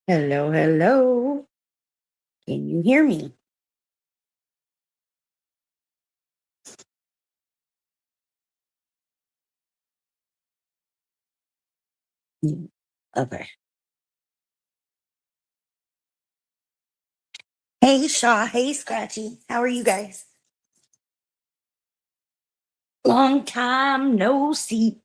Hello, hello. Can you hear me? Mm, okay. Hey, Shaw. Hey, Scratchy. How are you guys? Long time no see.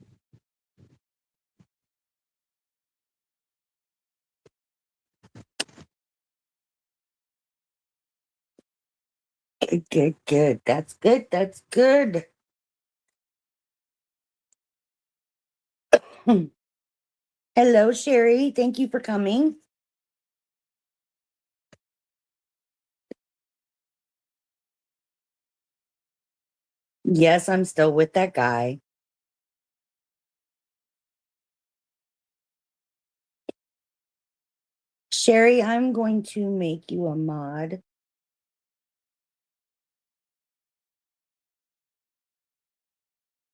Good, good, good. That's good. That's good. Hmm. Hello, Sherry. Thank you for coming. Yes, I'm still with that guy. Sherry, I'm going to make you a mod.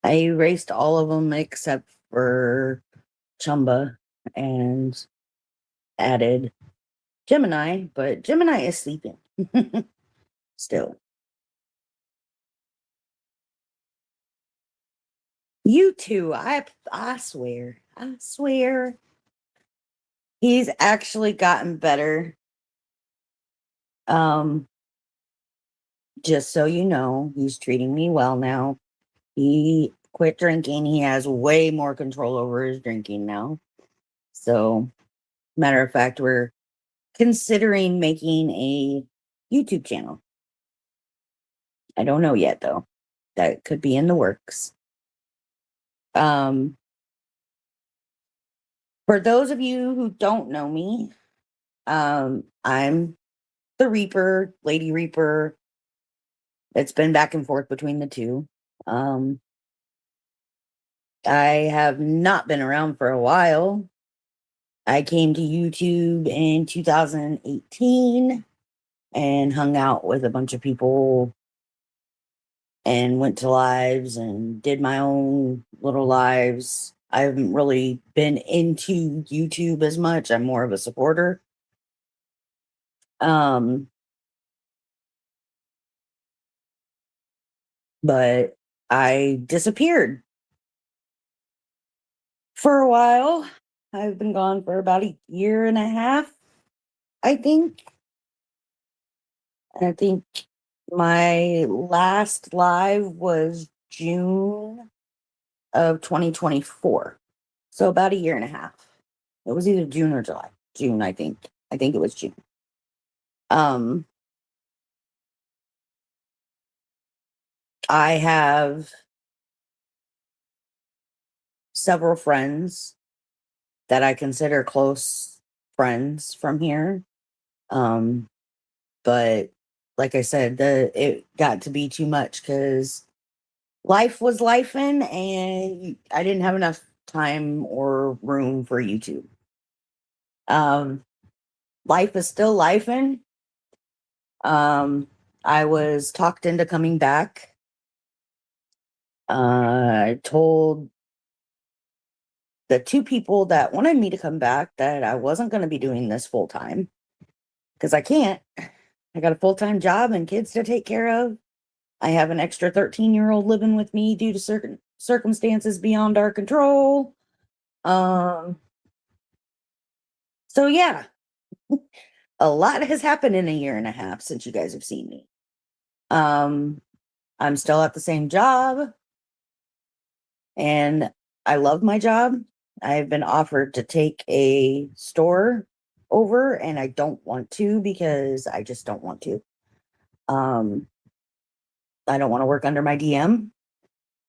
I erased all of them except for Chumba and added Gemini, but Gemini is sleeping still. You too. I swear. I swear. He's actually gotten better. Um, just so you know, he's treating me well now. He quit drinking. He has way more control over his drinking now. So, matter of fact, we're considering making a YouTube channel. I don't know yet though. That could be in the works. Um, for those of you who don't know me, I'm the Reaper, Lady Reaper. It's been back and forth between the two. Um, I have not been around for a while. I came to YouTube in 2018 and hung out with a bunch of people and went to lives and did my own little lives. I haven't really been into YouTube as much. I'm more of a supporter. Um, but I disappeared for a while. I've been gone for about a year and a half, I think. I think my last live was June of 2024. So about a year and a half. It was either June or July. June, I think. I think it was June. Um, I have several friends that I consider close friends from here. Um, but like I said, the it got to be too much because life was lifing and I didn't have enough time or room for YouTube. Um, life is still lifing. I was talked into coming back. I told the two people that wanted me to come back that I wasn't going to be doing this full time because I can't. I got a full time job and kids to take care of. I have an extra 13-year-old living with me due to certain circumstances beyond our control. Um, so yeah, a lot has happened in a year and a half since you guys have seen me. Um, I'm still at the same job and I love my job. I've been offered to take a store over and I don't want to because I just don't want to. Um, I don't want to work under my DM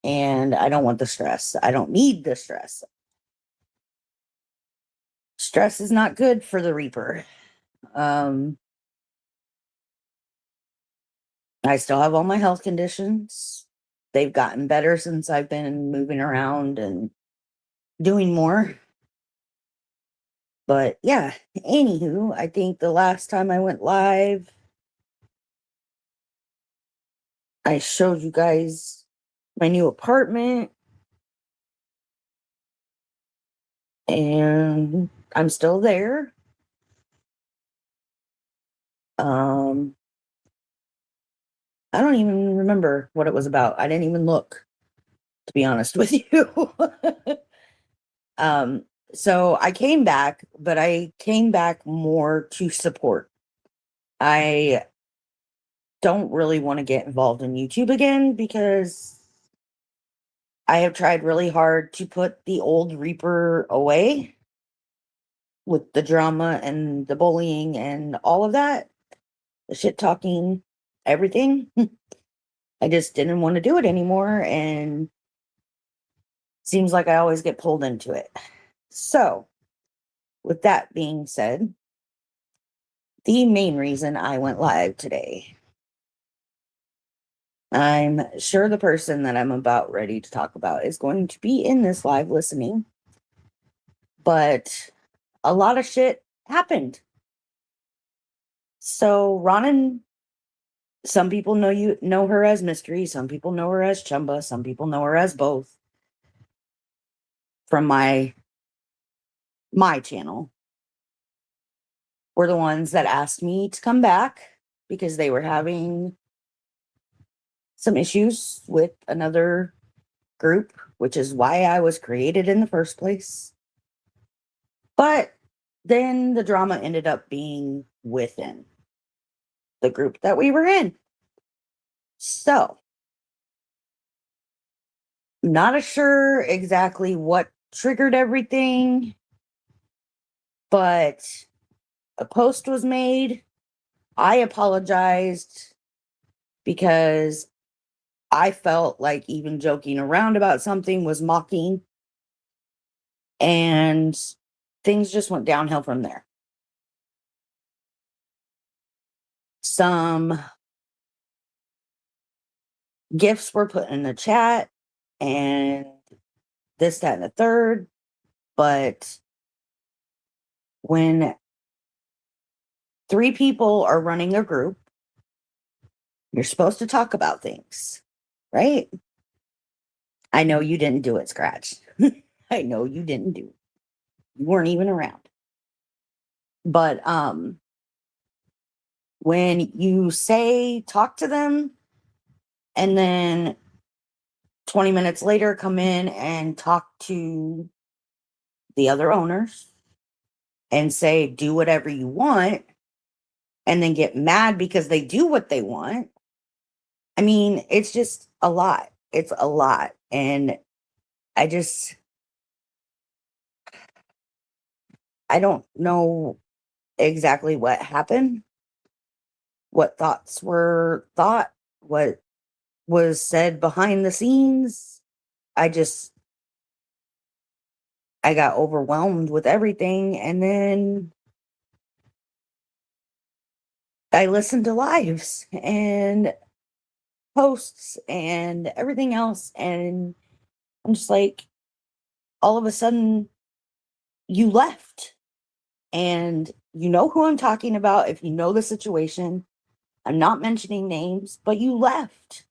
and I don't want the stress. I don't need the stress. Stress is not good for the Reaper. Um, I still have all my health conditions. They've gotten better since I've been moving around and doing more. But yeah, anywho, I think the last time I went live, I showed you guys my new apartment and I'm still there. Um, I don't even remember what it was about. I didn't even look, to be honest with you. um, so I came back, but I came back more to support. I don't really want to get involved in YouTube again because I have tried really hard to put the old Reaper away with the drama and the bullying and all of that, the shit talking, everything. I just didn't want to do it anymore, and seems like I always get pulled into it. So, with that being said, the main reason I went live today, I'm sure the person that I'm about ready to talk about is going to be in this live listening, but a lot of shit happened. So, Ronan, some people know her as Mystery, some people know her as Chumba, some people know her as both from my channel. Were the ones that asked me to come back because they were having some issues with another group, which is why I was created in the first place. But then the drama ended up being within the group that we were in. So, not sure exactly what triggered everything, but a post was made. I apologized because I felt like even joking around about something was mocking, and things just went downhill from there. Some gifts were put in the chat and this, that, and the third. But when 3 people are running a group, you're supposed to talk about things, right? I know you didn't do it, Scratch. I know you didn't do it. You weren't even around. But when you say talk to them and then 20 minutes later come in and talk to the other owners and say do whatever you want and then get mad because they do what they want, I mean, it's just a lot. It's a lot. And I just I don't know exactly what happened, what thoughts were thought, what was said behind the scenes. I just I got overwhelmed with everything, and then I listened to lives and posts and everything else, and I'm just like, all of a sudden you left. And you know who I'm talking about if you know the situation. I'm not mentioning names, but you left.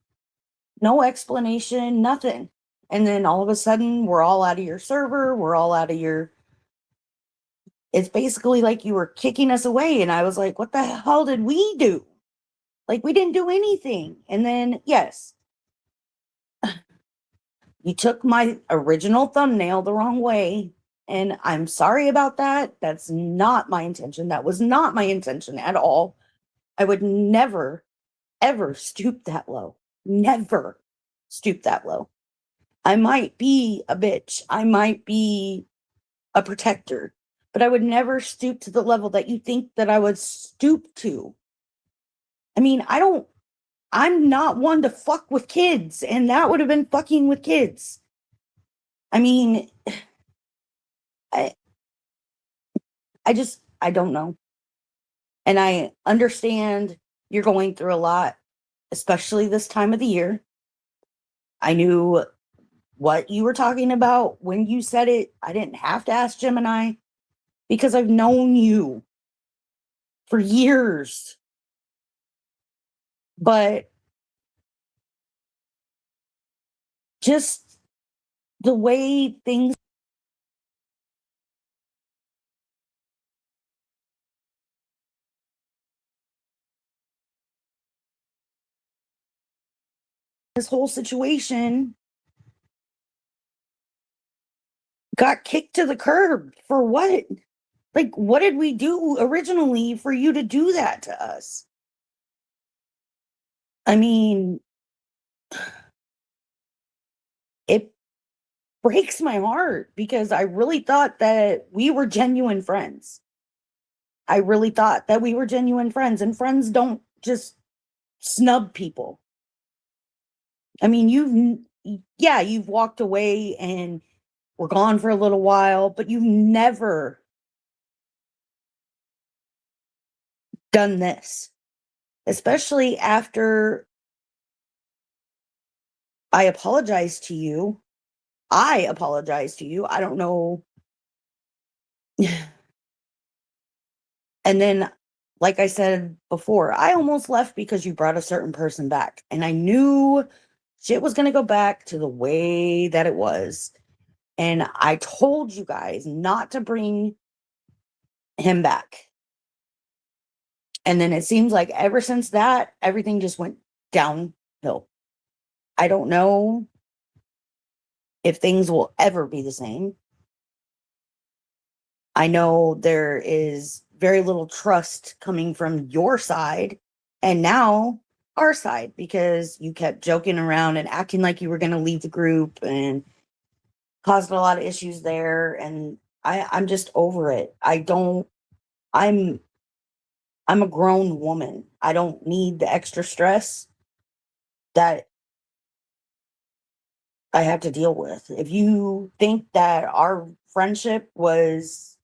No explanation, nothing. And then all of a sudden, we're all out of your server. We're all out of your. It's basically like you were kicking us away. And I was like, what the hell did we do? Like, we didn't do anything. And then, yes, you took my original thumbnail the wrong way. And I'm sorry about that. That's not my intention. That was not my intention at all. I would never, ever stoop that low. Never stoop that low. I might be a bitch. I might be a protector, but I would never stoop to the level that you think that I would stoop to. I mean, I'm not one to fuck with kids, and that would have been fucking with kids. I mean, I, I don't know. And I understand you're going through a lot, especially this time of the year. I knew what you were talking about when you said it. I didn't have to ask Gemini because I've known you for years. But just the way things this whole situation got kicked to the curb for what? Like, what did we do originally for you to do that to us? I mean, it breaks my heart because I really thought that we were genuine friends. I really thought that we were genuine friends, and friends don't just snub people. I mean, yeah, you've walked away and we're gone for a little while, but you've never done this, especially after I apologized to you. I apologized to you. I don't know. And then, like I said before, I almost left because you brought a certain person back. And I knew shit was going to go back to the way that it was. And I told you guys not to bring him back. And then it seems like ever since that, everything just went downhill. I don't know if things will ever be the same. I know there is very little trust coming from your side and now our side because you kept joking around and acting like you were going to leave the group and caused a lot of issues there. And I'm just over it. I'm I'm a grown woman. I don't need the extra stress that I have to deal with. If you think that our friendship was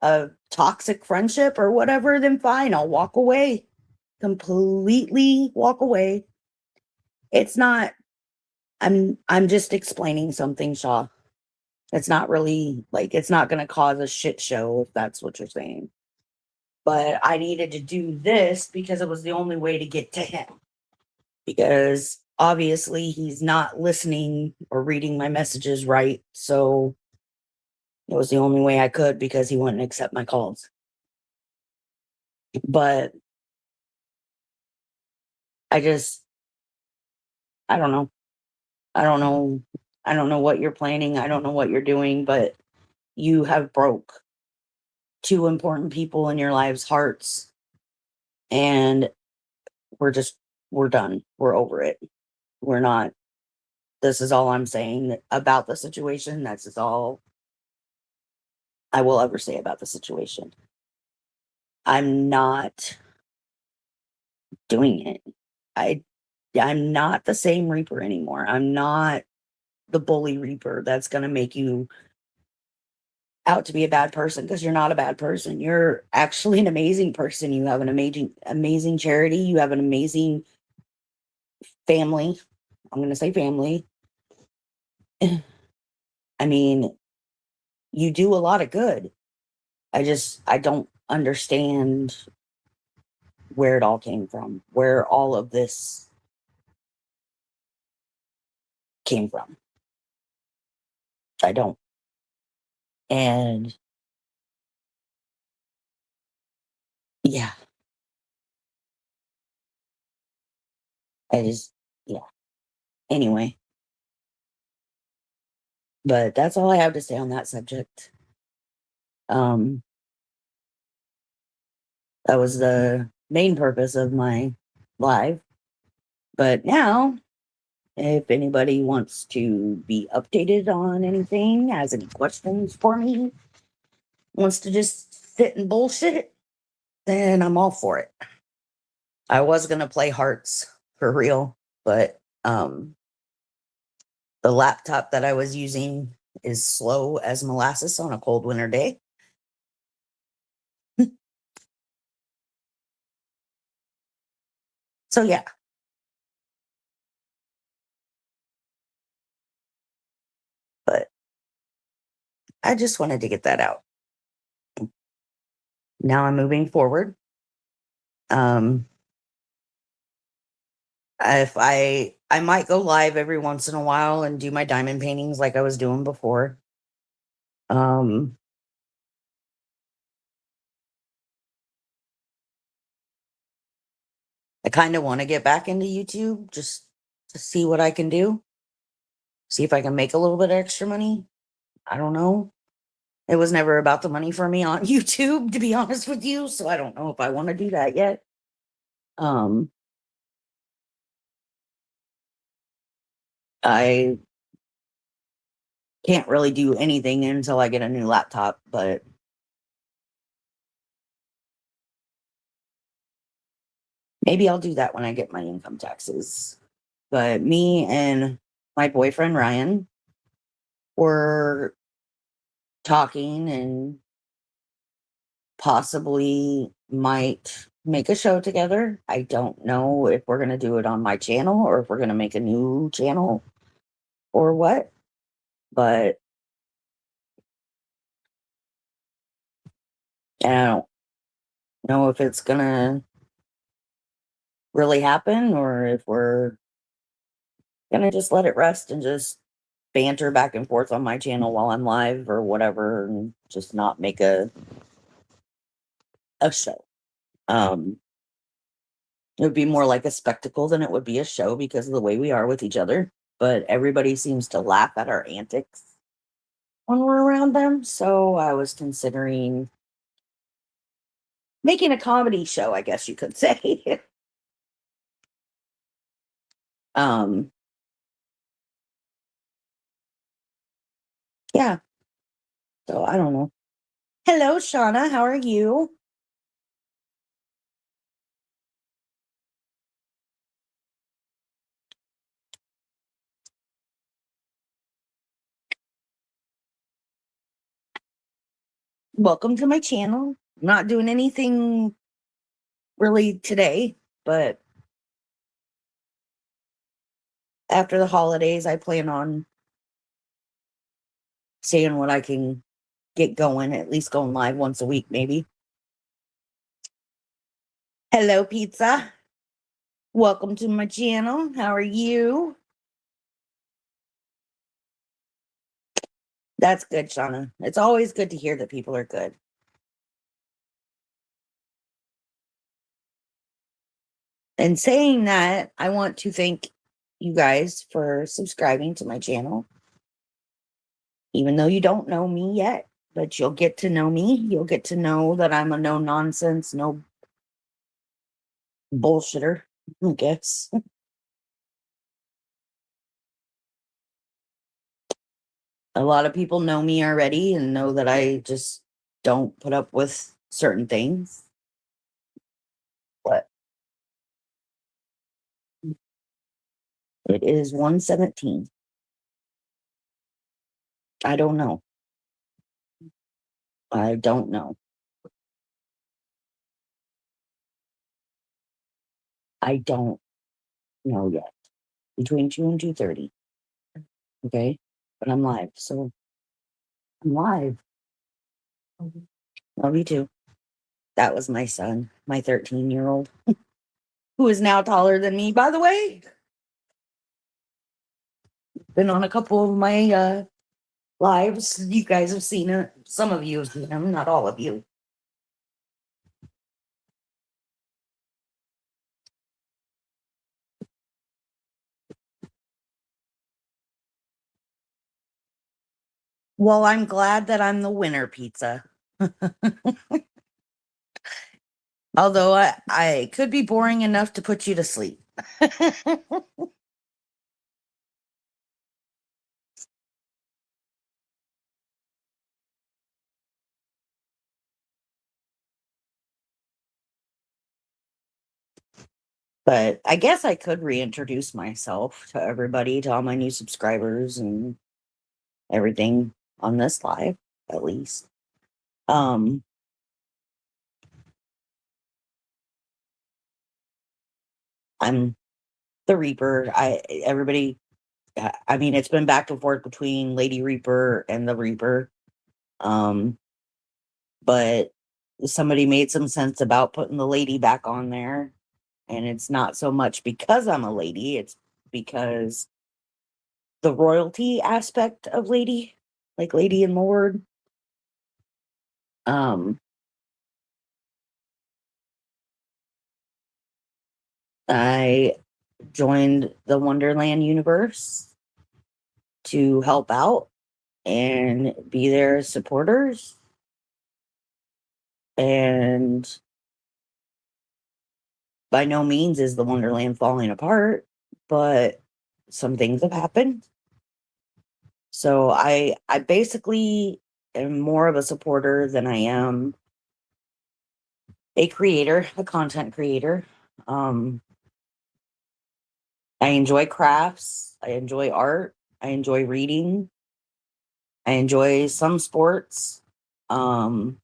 a toxic friendship or whatever, then fine, I'll walk away. Completely walk away. It's not I'm just explaining something, Shaw. It's not really like it's not going to cause a shit show if that's what you're saying. But I needed to do this because it was the only way to get to him. Because obviously he's not listening or reading my messages right. So it was the only way I could because he wouldn't accept my calls. But I just, I don't know. I don't know. I don't know what you're planning. I don't know what you're doing, but you have broke two important people in your lives' hearts. And we're just, we're done. We're over it. We're not, this is all I'm saying about the situation. That's just all I will ever say about the situation. I'm not doing it. I I'm not the same Reaper anymore. I'm not the bully Reaper that's going to make you out to be a bad person because you're not a bad person. You're actually an amazing person. You have an amazing charity. You have an amazing family. I'm going to say family. I mean, you do a lot of good. I don't understand where it all came from, where all of this came from. I don't. And yeah, I just, yeah. Anyway, but that's all I have to say on that subject. Um, that was the main purpose of my live. But now, if anybody wants to be updated on anything, has any questions for me, wants to just sit and bullshit, then I'm all for it. I was gonna play Hearts for real, but the laptop that I was using is slow as molasses on a cold winter day. So yeah, but I just wanted to get that out. Now I'm moving forward. Um, if I might go live every once in a while and do my diamond paintings like I was doing before. Um, I kind of want to get back into YouTube just to see what I can do. See if I can make a little bit of extra money. I don't know. It was never about the money for me on YouTube, to be honest with you. So I don't know if I want to do that yet. Um, I can't really do anything until I get a new laptop, but maybe I'll do that when I get my income taxes. But me and my boyfriend Ryan were talking and possibly might make a show together. I don't know if we're going to do it on my channel or if we're going to make a new channel or what, but I don't know if it's going to really happen or if we're going to just let it rest and just banter back and forth on my channel while I'm live or whatever and just not make a show. It would be more like a spectacle than it would be a show because of the way we are with each other. But everybody seems to laugh at our antics when we're around them. So I was considering making a comedy show, I guess you could say. um, yeah. So I don't know. Hello, Shauna. How are you? Welcome to my channel. I'm not doing anything really today, but after the holidays, I plan on seeing what I can get going, at least going live once a week, maybe. Hello, pizza. Welcome to my channel. How are you? That's good, Shauna. It's always good to hear that people are good. And saying that, I want to thank you guys for subscribing to my channel. Even though you don't know me yet, but you'll get to know me. You'll get to know that I'm a no nonsense, no bullshitter, I guess. A lot of people know me already and know that I just don't put up with certain things. But it is 1:17. I don't know. I don't know. I don't know yet. Between 2 and 2:30. Okay. But I'm live. So I'm live. Love you too. That was my son, my 13-year-old, who is now taller than me, by the way. Been on a couple of my lives. You guys have seen it. Some of you have seen him, not all of you. Well, I'm glad that I'm the winner, pizza. Although I could be boring enough to put you to sleep. But I guess I could reintroduce myself to everybody, to all my new subscribers and everything on this live, at least. Um, I'm the Reaper. I mean, it's been back and forth between Lady Reaper and the Reaper. Um, but somebody made some sense about putting the lady back on there. And it's not so much because I'm a lady, it's because the royalty aspect of lady, like Lady and Lord. Um, I joined the Wonderland universe to help out and be their supporters. And by no means is the Wonderland falling apart, but some things have happened. So I basically am more of a supporter than I am a creator, a content creator. Um, I enjoy crafts, I enjoy art, I enjoy reading, I enjoy some sports. Um,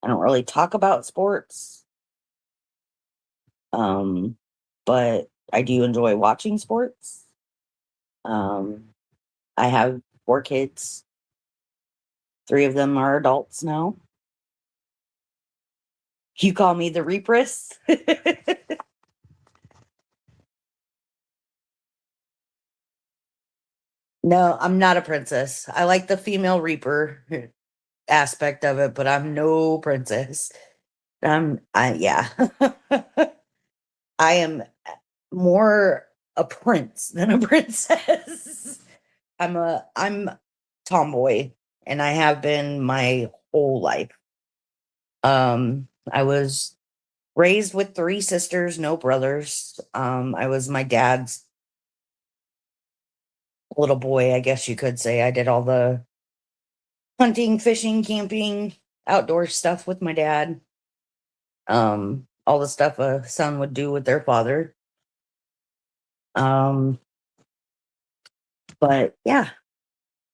I don't really talk about sports, um, but I do enjoy watching sports. Um, I have 4 kids. 3 of them are adults now. You call me the Reapress? No, I'm not a princess. I like the female Reaper aspect of it, but I'm no princess. Yeah. I am more a prince than a princess. I'm tomboy, and I have been my whole life. I was raised with 3 sisters, no brothers. I was my dad's little boy, I guess you could say. I did all the hunting, fishing, camping, outdoor stuff with my dad. All the stuff a son would do with their father. Um, but yeah,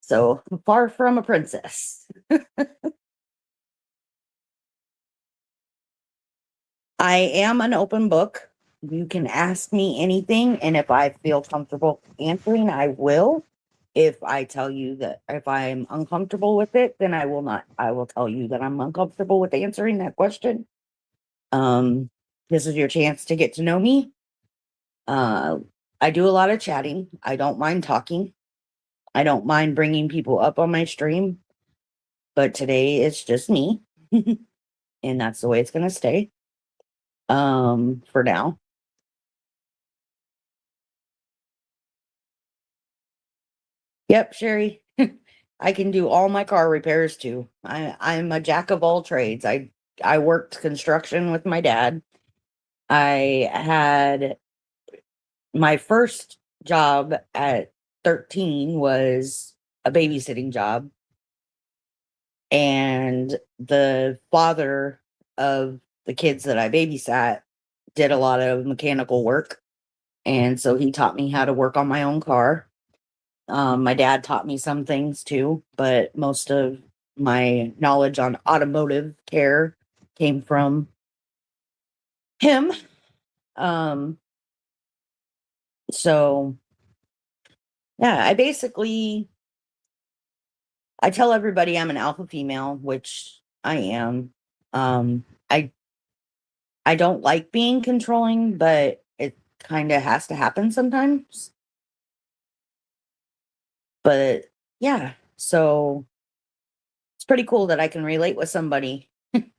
so far from a princess. I am an open book. You can ask me anything, and if I feel comfortable answering, I will. If I tell you that if I'm uncomfortable with it, then I will not. I will tell you that I'm uncomfortable with answering that question. Um, this is your chance to get to know me. Uh, I do a lot of chatting. I don't mind talking. I don't mind bringing people up on my stream, but today it's just me, and that's the way it's going to stay. For now. Yep, Sherry. I can do all my car repairs too. I'm a jack of all trades. I worked construction with my dad. I had my first job at 13 was a babysitting job, and the father of the kids that I babysat did a lot of mechanical work, and so he taught me how to work on my own car. My dad taught me some things too, but most of my knowledge on automotive care came from him. Um, so yeah, I tell everybody I'm an alpha female, which I am. Um, I I don't like being controlling, but it kind of has to happen sometimes. But yeah, so it's pretty cool that I can relate with somebody because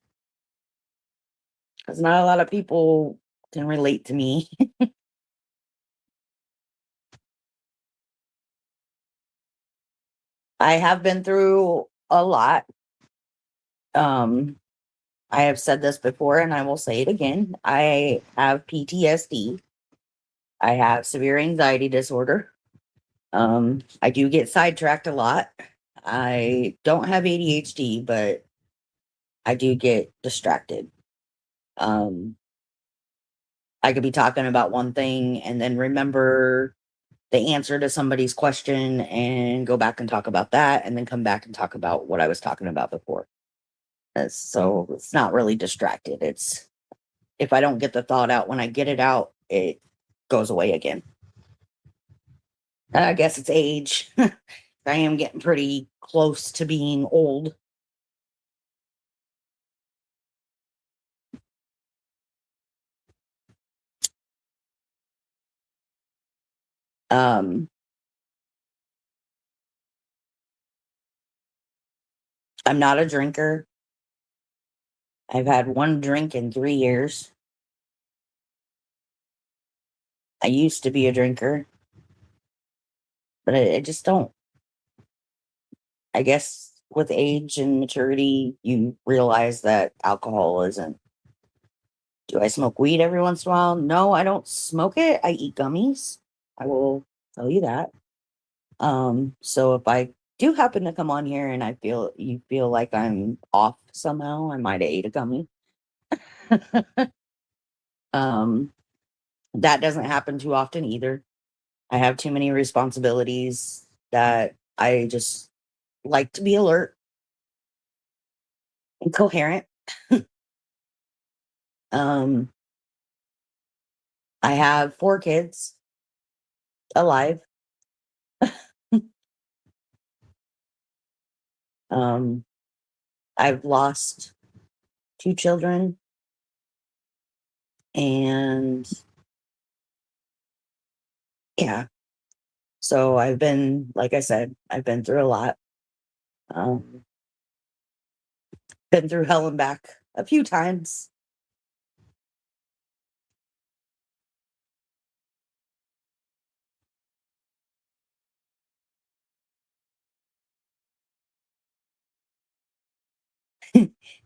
not a lot of people can relate to me. I have been through a lot. Um, I have said this before and I will say it again. I have PTSD. I have severe anxiety disorder. I do get sidetracked a lot. I don't have ADHD, but I do get distracted. Um, I could be talking about one thing and then remember the answer to somebody's question and go back and talk about that and then come back and talk about what I was talking about before. So it's not really distracted. It's if I don't get the thought out when I get it out, it goes away again. I guess it's age. I am getting pretty close to being old. Um, I'm not a drinker. I've had one drink in 3 years. I used to be a drinker, but I just don't. I guess with age and maturity, you realize that alcohol isn't. Do I smoke weed every once in a while? No, I don't smoke it. I eat gummies. I will tell you that. So if I do happen to come on here and you feel like I'm off somehow, I might have ate a gummy. um, that doesn't happen too often either. I have too many responsibilities that I just like to be alert and coherent. Um, I have 4 kids alive. um, I've lost 2 children, and yeah, so like I said, I've been through a lot. Um, been through hell and back a few times.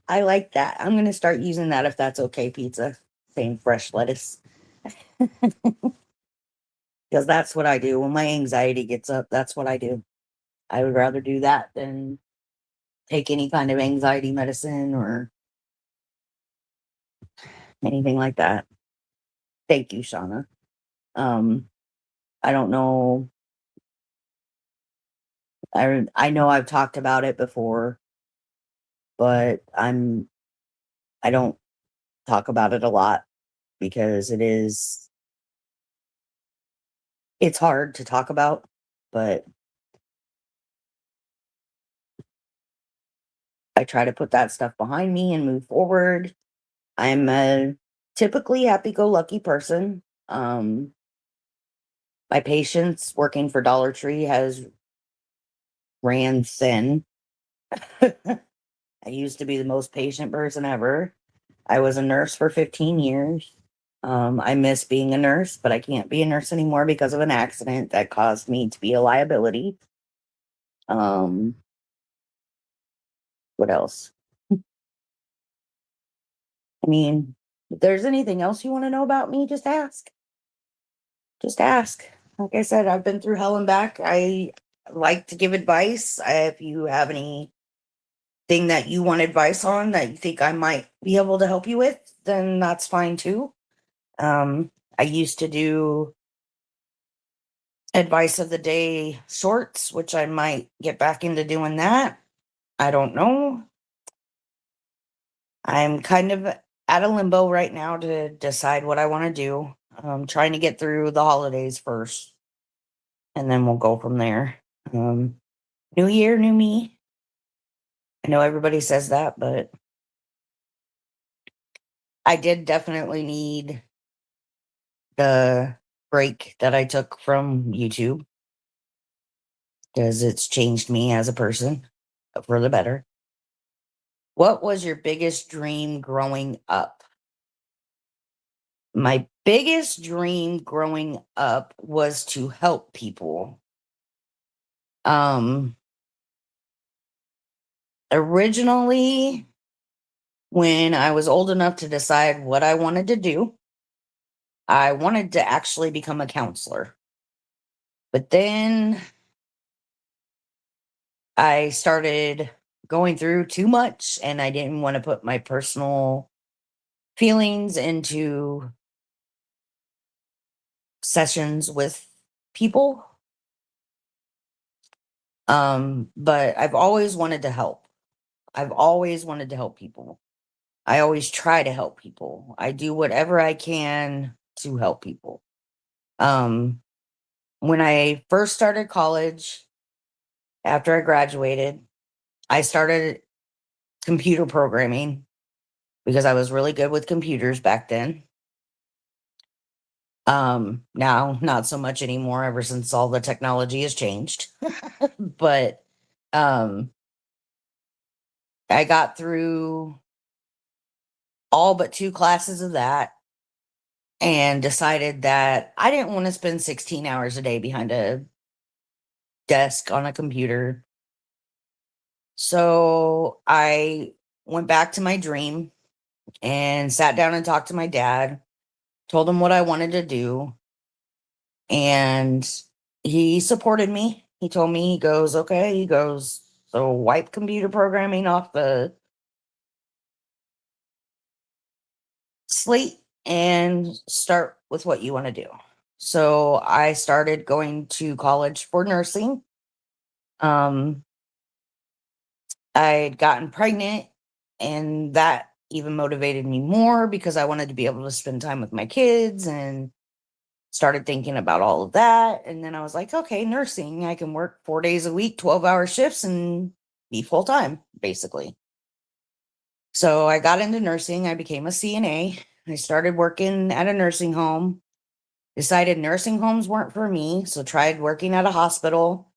I like that. I'm gonna start using that if that's okay, pizza. Saying fresh lettuce. Because that's what I do. When my anxiety gets up, that's what I do. I would rather do that than take any kind of anxiety medicine or anything like that. Thank you, Shauna. Um, I don't know. I know I've talked about it before, but I don't talk about it a lot because it's hard to talk about, but I try to put that stuff behind me and move forward. I'm a typically happy-go-lucky person. My patience working for Dollar Tree has ran thin. I used to be the most patient person ever. I was a nurse for 15 years. I miss being a nurse, but I can't be a nurse anymore because of an accident that caused me to be a liability. Um, what else? I mean, if there's anything else you want to know about me, just ask. Just ask. Like I said, I've been through hell and back. I like to give advice. If you have anything that you want advice on that you think I might be able to help you with, then that's fine too. I used to do advice of the day shorts, which I might get back into doing that. I don't know. I'm kind of at a limbo right now to decide what I want to do. I'm trying to get through the holidays first, and then we'll go from there. Um, New year, new me. I know everybody says that, but I did definitely need the break that I took from YouTube because it's changed me as a person for the better. What was your biggest dream growing up? My biggest dream growing up was to help people. Um, Originally, when I was old enough to decide what I wanted to do, I wanted to actually become a counselor. But then I started going through too much and I didn't want to put my personal feelings into sessions with people. But I've always wanted to help. I've always wanted to help people. I always try to help people. I do whatever I can to help people. Um, when I first started college, after I graduated, I started computer programming because I was really good with computers back then. Now not so much anymore ever since all the technology has changed. But um I got through all but 2 classes of that, and decided that I didn't want to spend 16 hours a day behind a desk on a computer. So I went back to my dream and sat down and talked to my dad, told him what I wanted to do, and he supported me. He told me, he goes, okay, he goes, so wipe computer programming off the slate and start with what you want to do. So I started going to college for nursing. Um, I'd gotten pregnant, and that even motivated me more because I wanted to be able to spend time with my kids and started thinking about all of that. And then I was like, okay, nursing, I can work 4 days a week, 12-hour shifts, and be full time, basically. So I got into nursing. I became a CNA. I started working at a nursing home, decided nursing homes weren't for me. So tried working at a hospital,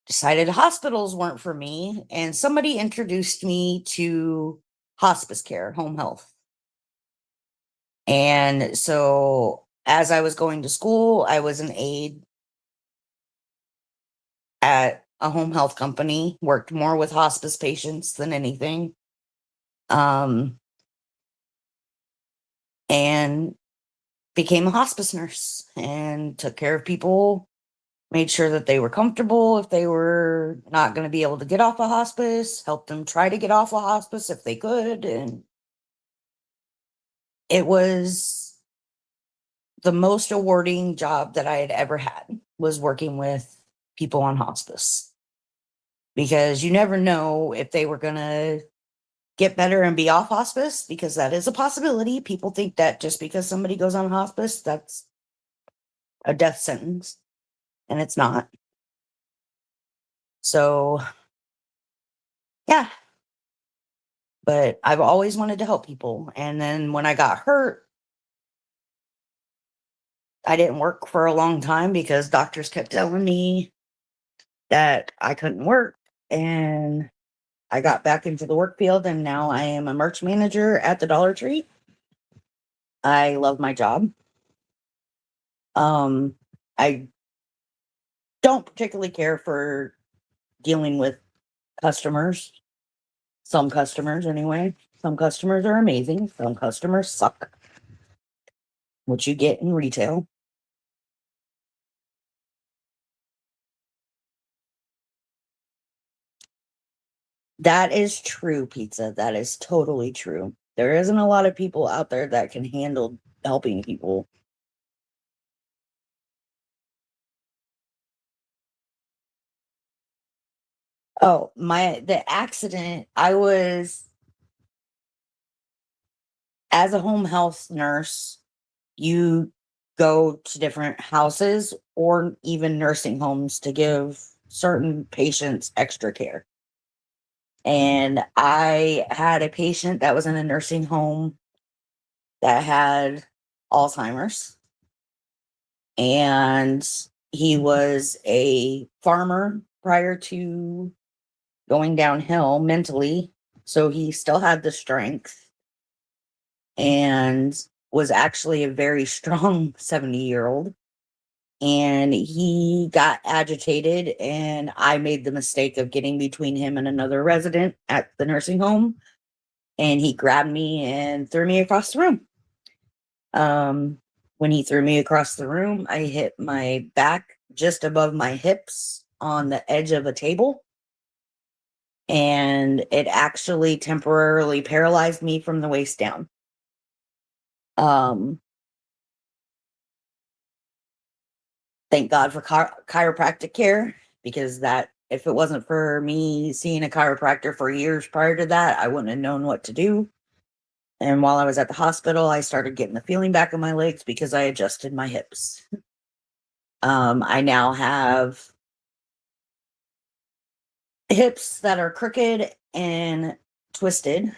decided hospitals weren't for me. And somebody introduced me to hospice care, home health. And so as I was going to school, I was an aide at a home health company, worked more with hospice patients than anything. Um, and became a hospice nurse and took care of people, made sure that they were comfortable if they were not going to be able to get off a hospice, helped them try to get off a hospice if they could. And it was the most rewarding job that I had ever had, was working with people on hospice, because you never know if they were going to get better and be off hospice, because that is a possibility. People think that just because somebody goes on hospice, that's a death sentence, and it's not. So, yeah, but I've always wanted to help people. And then when I got hurt, I didn't work for a long time because doctors kept telling me that I couldn't work. And I got back into the work field, and now I am a merch manager at the Dollar Tree. I love my job. Um, I don't particularly care for dealing with customers. Some customers, anyway. Some customers are amazing. Some customers suck, which you get in retail. That is true, pizza. That is totally true. There isn't a lot of people out there that can handle helping people. Oh, the accident, I was, as a home health nurse, you go to different houses or even nursing homes to give certain patients extra care. And I had a patient that was in a nursing home that had Alzheimer's, and he was a farmer prior to going downhill mentally. So he still had the strength and was actually a very strong 70-year-old. And he got agitated, and I made the mistake of getting between him and another resident at the nursing home. And he grabbed me and threw me across the room. When he threw me across the room, I hit my back just above my hips on the edge of a table, and it actually temporarily paralyzed me from the waist down. Um, thank God for chiropractic care, because that, if it wasn't for me seeing a chiropractor for years prior to that, I wouldn't have known what to do. And while I was at the hospital, I started getting the feeling back in my legs because I adjusted my hips. I now have hips that are crooked and twisted.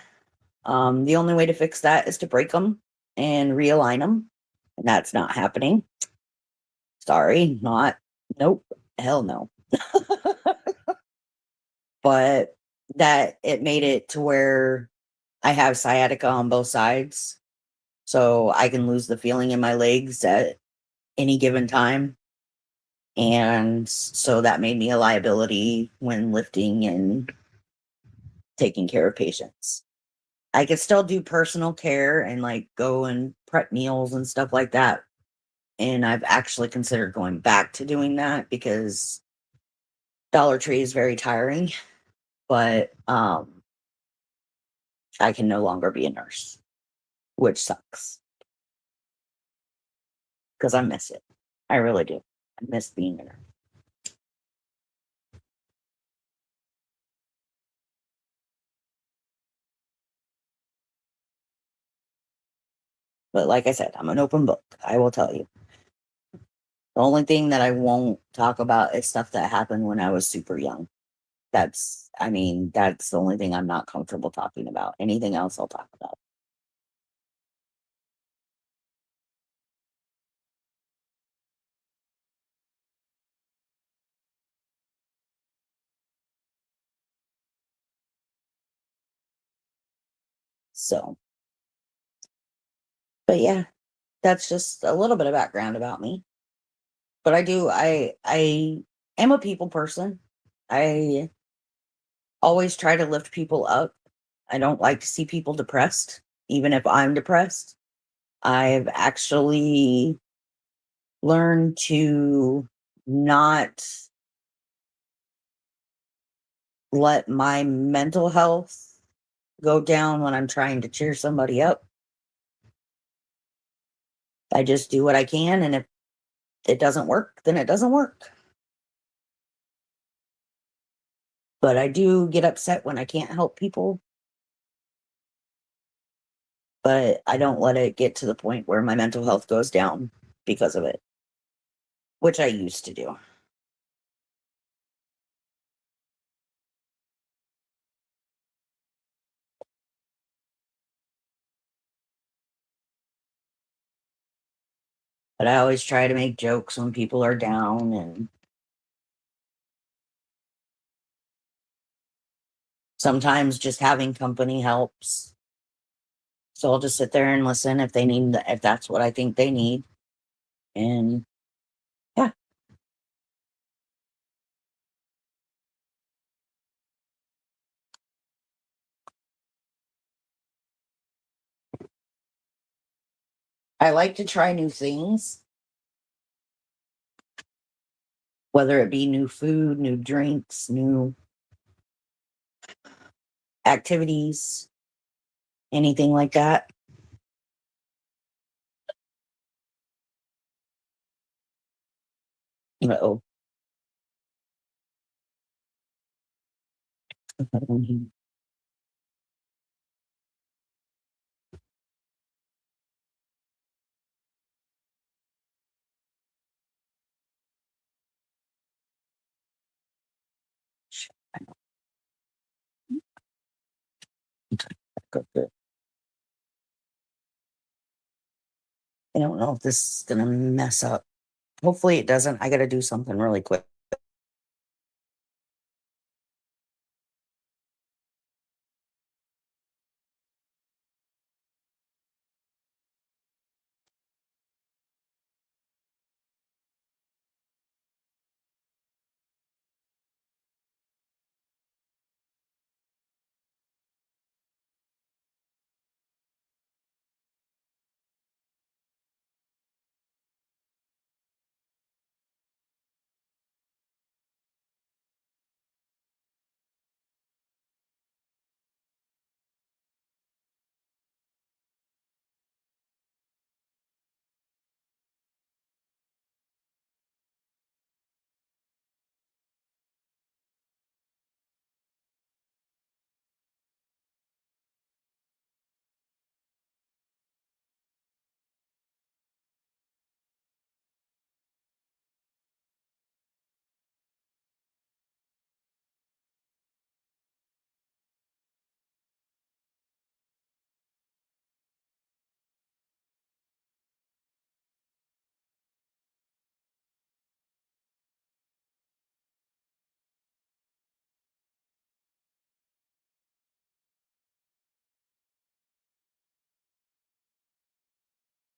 The only way to fix that is to break them and realign them. And that's not happening. Sorry, not. Nope. Hell no. But that, it made it to where I have sciatica on both sides. So I can lose the feeling in my legs at any given time. And so that made me a liability when lifting and taking care of patients. I could still do personal care and like go and prep meals and stuff like that. And I've actually considered going back to doing that because Dollar Tree is very tiring, but I can no longer be a nurse, which sucks because I miss it. I really do. I miss being a nurse. But like I said, I'm an open book. I will tell you. The only thing that I won't talk about is stuff that happened when I was super young. I mean, that's the only thing I'm not comfortable talking about. Anything else I'll talk about. So, but yeah, that's just a little bit of background about me. But I am a people person. I always try to lift people up. I don't like to see people depressed, even if I'm depressed. I've actually learned to not let my mental health go down when I'm trying to cheer somebody up. I just do what I can, and if it doesn't work, then it doesn't work. But I do get upset when I can't help people, but I don't let it get to the point where my mental health goes down because of it, which I used to do. But I always try to make jokes when people are down, and sometimes just having company helps. So I'll just sit there and listen if that's what I think they need. And yeah, I like to try new things, whether it be new food, new drinks, new activities, anything like that. Uh-oh. I don't know if this is gonna mess up. Hopefully it doesn't. I gotta do something really quick.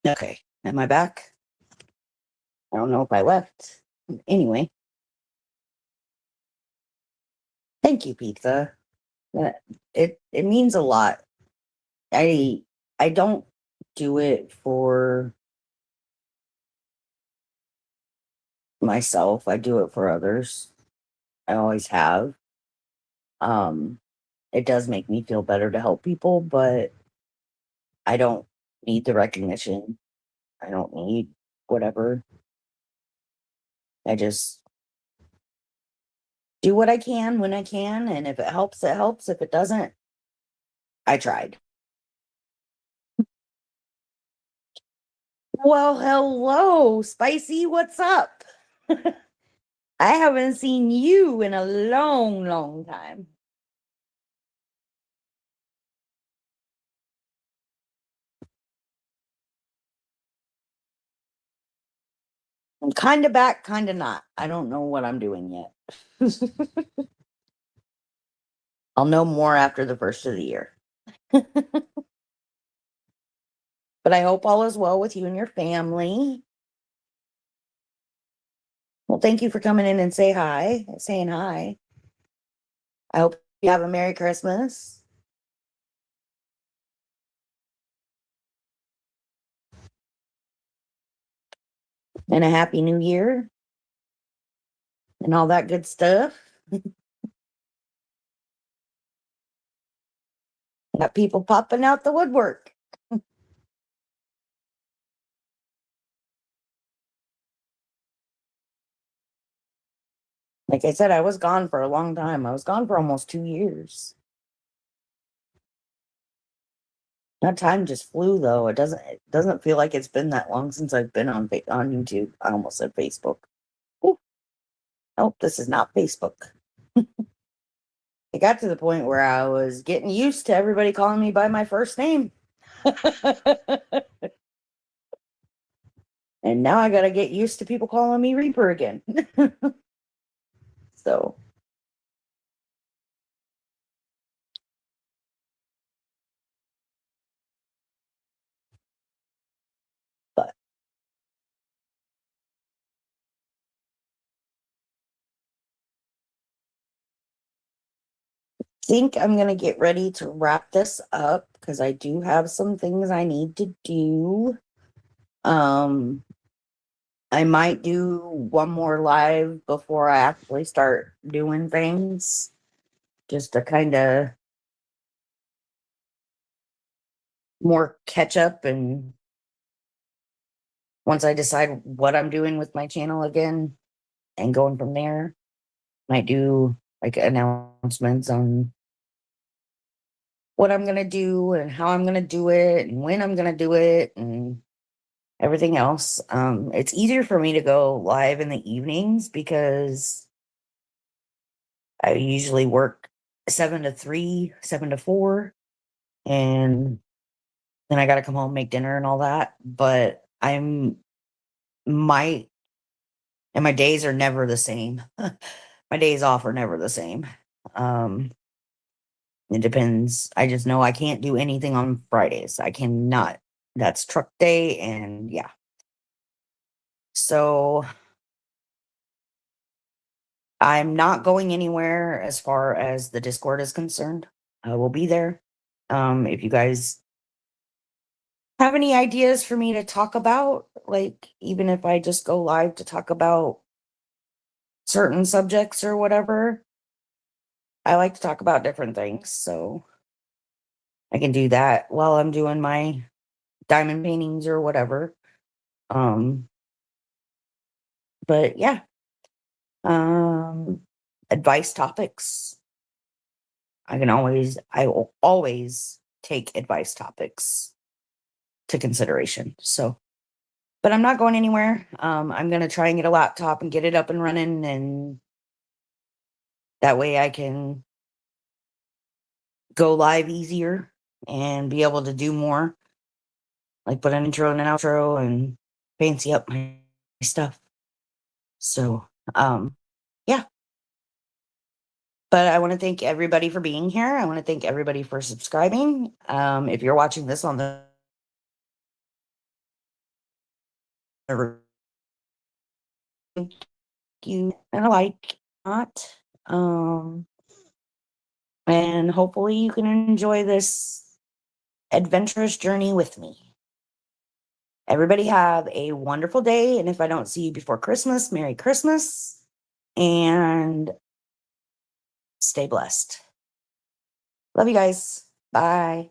Okay. Am I back? I don't know if I left. Anyway, thank you, pizza. It means a lot. I I don't do it for myself. I do it for others. I always have. Um, it does make me feel better to help people, but I don't need the recognition. I don't need whatever. I just do what I can when I can, and if it helps, it helps. If it doesn't, I tried. Well, hello, Spicy. What's up? I haven't seen you in a long, long time. I'm kind of back, kind of not. I don't know what I'm doing yet. I'll know more after the first of the year. But I hope all is well with you and your family. Well, thank you for coming in and saying hi. I hope you have a Merry Christmas and a Happy New Year and all that good stuff. Got people popping out the woodwork. Like I said, I was gone for a long time. I was gone for almost 2 years. That time just flew though. It doesn't feel like it's been that long since I've been on YouTube. I almost said Facebook. Ooh, oh, this is not Facebook. It got to the point where I was getting used to everybody calling me by my first name. And now I got to get used to people calling me Reaper again. So, but think I'm going to get ready to wrap this up because I do have some things I need to do. Um, I might do one more live before I actually start doing things, just to kind of more catch up. And once I decide what I'm doing with my channel again and going from there, might do like announcements on what I'm going to do and how I'm going to do it and when I'm going to do it and everything else. It's easier for me to go live in the evenings because I usually work 7 to 3, 7 to 4, and then I got to come home, make dinner and all that. But my and my days are never the same. My days off are never the same. Um, it depends. I just know I can't do anything on Fridays. I cannot. That's truck day, and yeah. So I'm not going anywhere as far as the Discord is concerned. I will be there. If you guys have any ideas for me to talk about, like even if I just go live to talk about certain subjects or whatever, I like to talk about different things. So I can do that while I'm doing my diamond paintings or whatever. Um, but yeah, um, advice topics. I will always take advice topics to consideration. So, but I'm not going anywhere. I'm going to try and get a laptop and get it up and running. And that way I can go live easier and be able to do more, like put an intro and an outro and fancy up my stuff. So, yeah. But I want to thank everybody for being here. I want to thank everybody for subscribing. If you're watching this on the you and a like not. And hopefully you can enjoy this adventurous journey with me. Everybody have a wonderful day. And if I don't see you before Christmas, Merry Christmas and stay blessed. Love you guys. Bye.